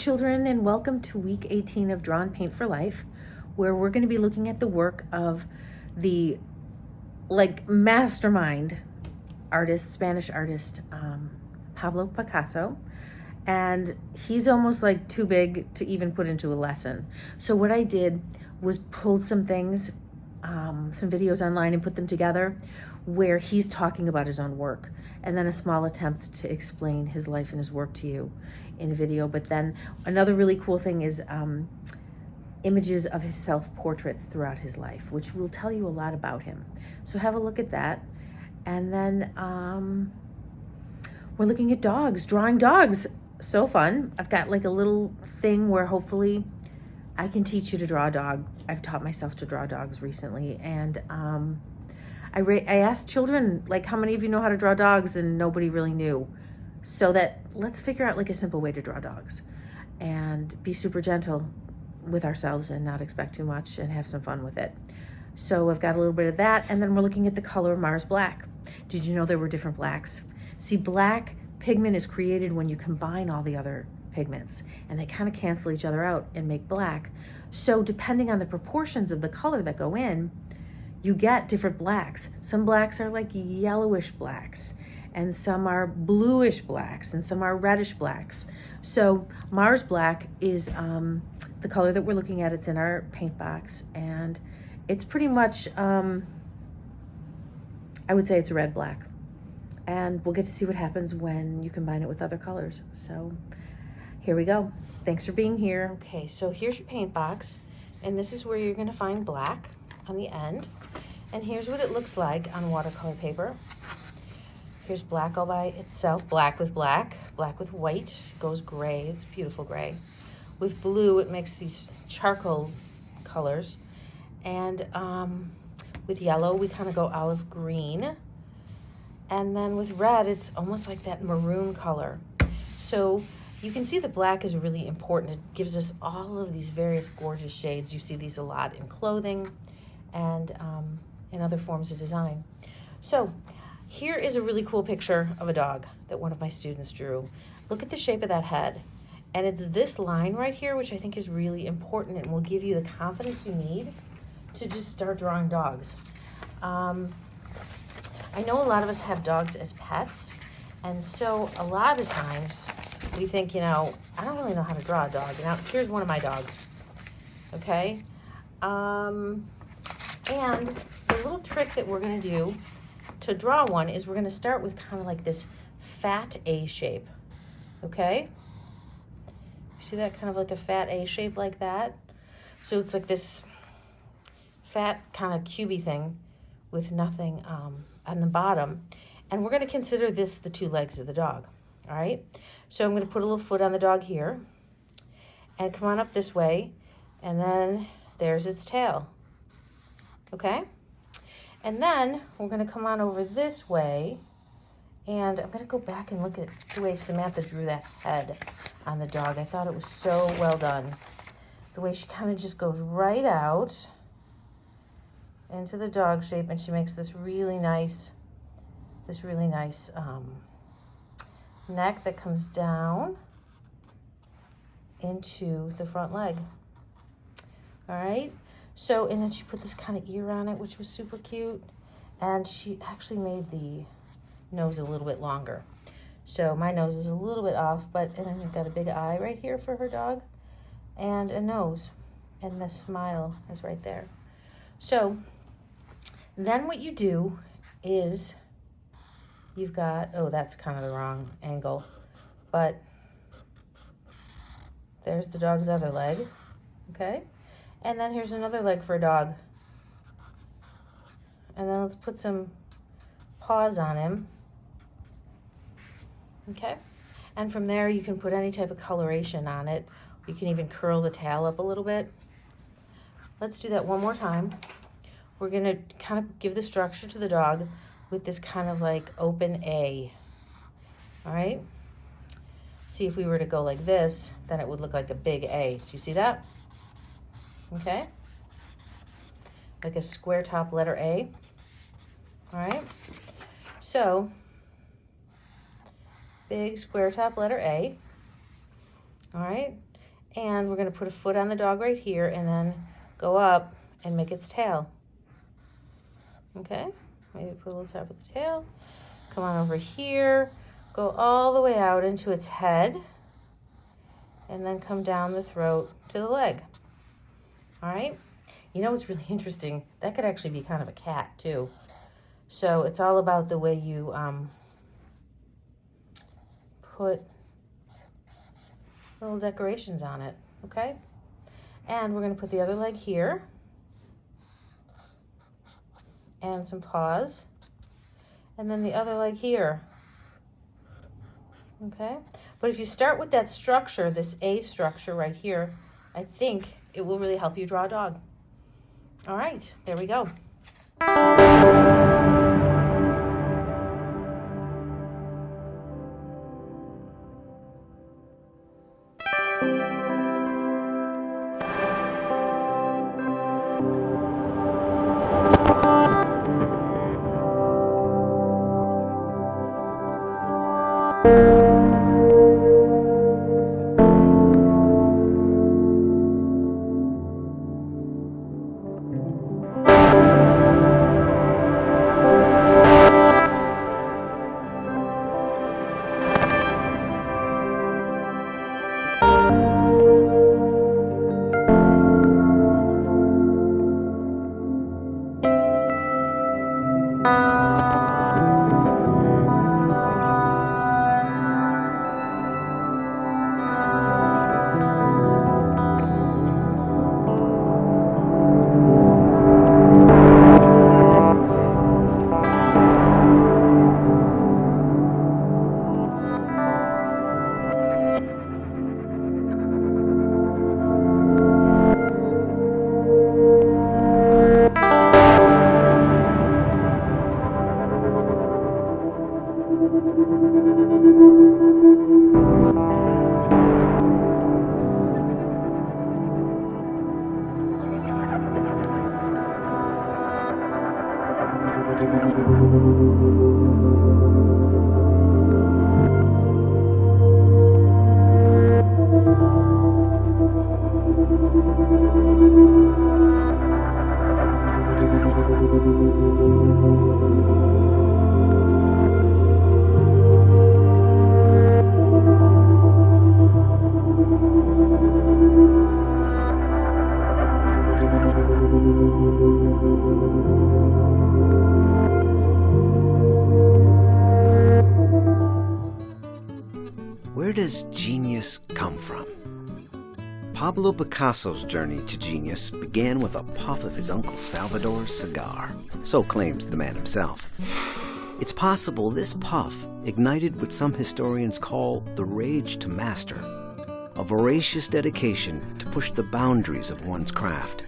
children, and welcome to week 18 of Draw and Paint for Life, where we're going to be looking at the work of the mastermind artist, Spanish artist, Pablo Picasso. And he's almost like too big to even put into a lesson. So what I did was pulled some things, some videos online, and put them together where he's talking about his own work, and then a small attempt to explain his life and his work to you in a video. But then another really cool thing is images of his self-portraits throughout his life, which will tell you a lot about him. So have a look at that. And then we're looking at dogs, drawing dogs. So fun. I've got like a little thing where hopefully I can teach you to draw a dog. I've taught myself to draw dogs recently, and I asked children, like, how many of you know how to draw dogs, and nobody really knew. So let's figure out like a simple way to draw dogs and be super gentle with ourselves and not expect too much and have some fun with it. So I've got a little bit of that, and then we're looking at the color Mars Black. Did you know there were different blacks? See, black pigment is created when you combine all the other pigments, and they kind of cancel each other out and make black. So depending on the proportions of the color that go in, you get different blacks. Some blacks are like yellowish blacks, and some are bluish blacks, and some are reddish blacks. So Mars Black is the color that we're looking at. It's in our paint box, and it's pretty much, I would say it's a red black. And we'll get to see what happens when you combine it with other colors. So here we go. Thanks for being here. Okay, so here's your paint box, and this is where you're gonna find black on the end. And here's what it looks like on watercolor paper. Here's black all by itself, black with black, black with white, goes gray, it's beautiful gray. With blue, it makes these charcoal colors. And with yellow, we kind of go olive green. And then with red, it's almost like that maroon color. So you can see the black is really important. It gives us all of these various gorgeous shades. You see these a lot in clothing and in other forms of design. So here is a really cool picture of a dog that one of my students drew. Look at the shape of that head. And it's this line right here, which I think is really important and will give you the confidence you need to just start drawing dogs. I know a lot of us have dogs as pets, and so a lot of times we think, I don't really know how to draw a dog. Now, here's one of my dogs, okay? And the little trick that we're gonna do to draw one is we're gonna start with kind of like this fat A shape, okay? You see that, kind of like a fat A shape like that? So it's like this fat kind of cubey thing with nothing on the bottom. And we're gonna consider this the two legs of the dog, all right? So I'm gonna put a little foot on the dog here and come on up this way, and then there's its tail, okay? And then we're gonna come on over this way, and I'm gonna go back and look at the way Samantha drew that head on the dog. I thought it was so well done. The way she kind of just goes right out into the dog shape, and she makes this really nice neck that comes down into the front leg. All right, so, and then she put this kind of ear on it, which was super cute, and she actually made the nose a little bit longer. So my nose is a little bit off, and then we've got a big eye right here for her dog, and a nose, and the smile is right there. So then what you do is you've got, oh, that's kind of the wrong angle, but there's the dog's other leg, okay? And then here's another leg for a dog. And then let's put some paws on him, okay? And from there, you can put any type of coloration on it. You can even curl the tail up a little bit. Let's do that one more time. We're gonna kind of give the structure to the dog with this kind of like open A, all right? See, if we were to go like this, then it would look like a big A. Do you see that? Okay? Like a square top letter A, all right? So, big square top letter A, all right? And we're going to put a foot on the dog right here and then go up and make its tail. Okay, maybe put a little tap at the tail. Come on over here, go all the way out into its head, and then come down the throat to the leg. All right, you know what's really interesting? That could actually be kind of a cat too. So it's all about the way you put little decorations on it, okay? And we're gonna put the other leg here and some paws, and then the other leg here, okay? But if you start with that structure, this A structure right here, I think it will really help you draw a dog. All right, there we go. Where does genius come from? Pablo Picasso's journey to genius began with a puff of his Uncle Salvador's cigar, so claims the man himself. It's possible this puff ignited what some historians call the rage to master, a voracious dedication to push the boundaries of one's craft.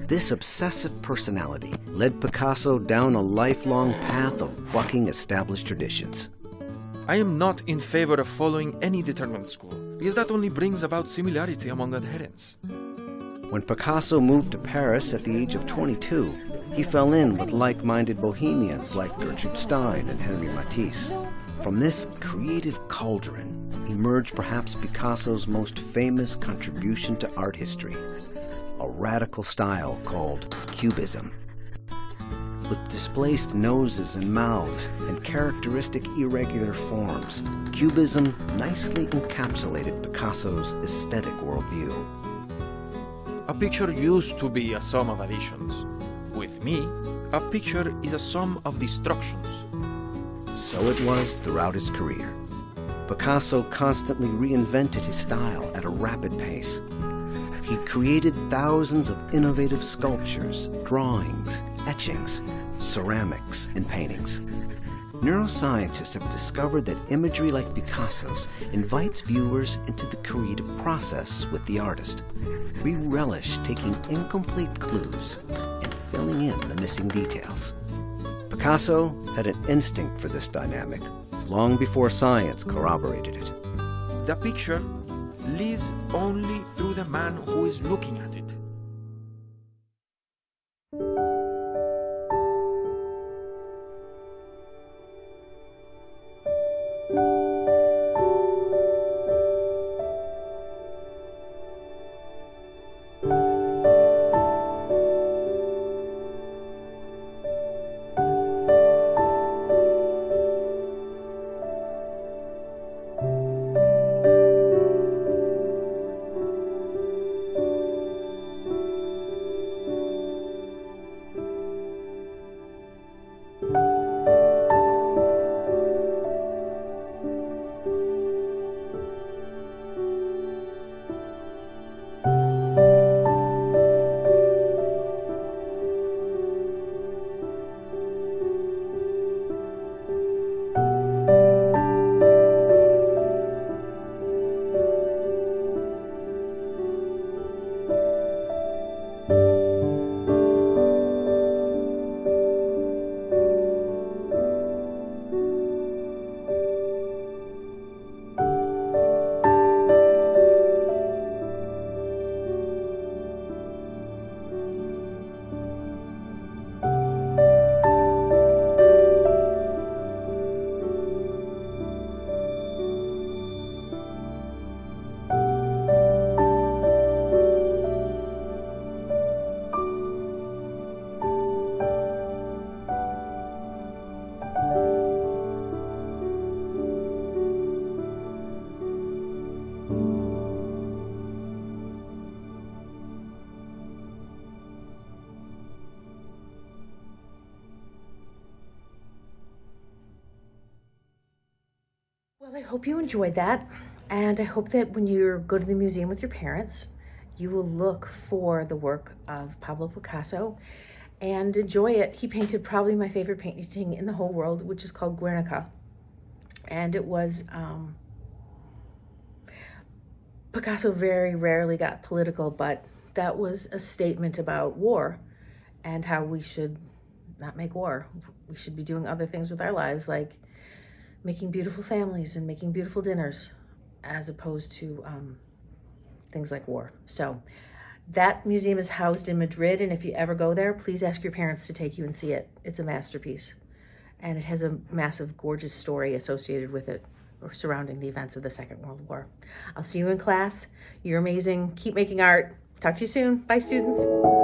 This obsessive personality led Picasso down a lifelong path of bucking established traditions. I am not in favor of following any determined school, because that only brings about similarity among adherents. When Picasso moved to Paris at the age of 22, he fell in with like-minded bohemians like Gertrude Stein and Henri Matisse. From this creative cauldron emerged perhaps Picasso's most famous contribution to art history, a radical style called Cubism. With displaced noses and mouths and characteristic irregular forms, Cubism nicely encapsulated Picasso's aesthetic worldview. A picture used to be a sum of additions. With me, a picture is a sum of destructions. So it was throughout his career. Picasso constantly reinvented his style at a rapid pace. He created thousands of innovative sculptures, drawings, etchings, ceramics, and paintings. Neuroscientists have discovered that imagery like Picasso's invites viewers into the creative process with the artist. We relish taking incomplete clues and filling in the missing details. Picasso had an instinct for this dynamic long before science corroborated it. The picture lives only through the man who is looking at it. Well, I hope you enjoyed that. And I hope that when you go to the museum with your parents, you will look for the work of Pablo Picasso and enjoy it. He painted probably my favorite painting in the whole world, which is called Guernica. And it was, Picasso very rarely got political, but that was a statement about war and how we should not make war. We should be doing other things with our lives, like making beautiful families and making beautiful dinners, as opposed to things like war. So that museum is housed in Madrid, and if you ever go there, please ask your parents to take you and see it. It's a masterpiece, and it has a massive, gorgeous story associated with it, or surrounding the events of the Second World War. I'll see you in class. You're amazing. Keep making art. Talk to you soon. Bye, students.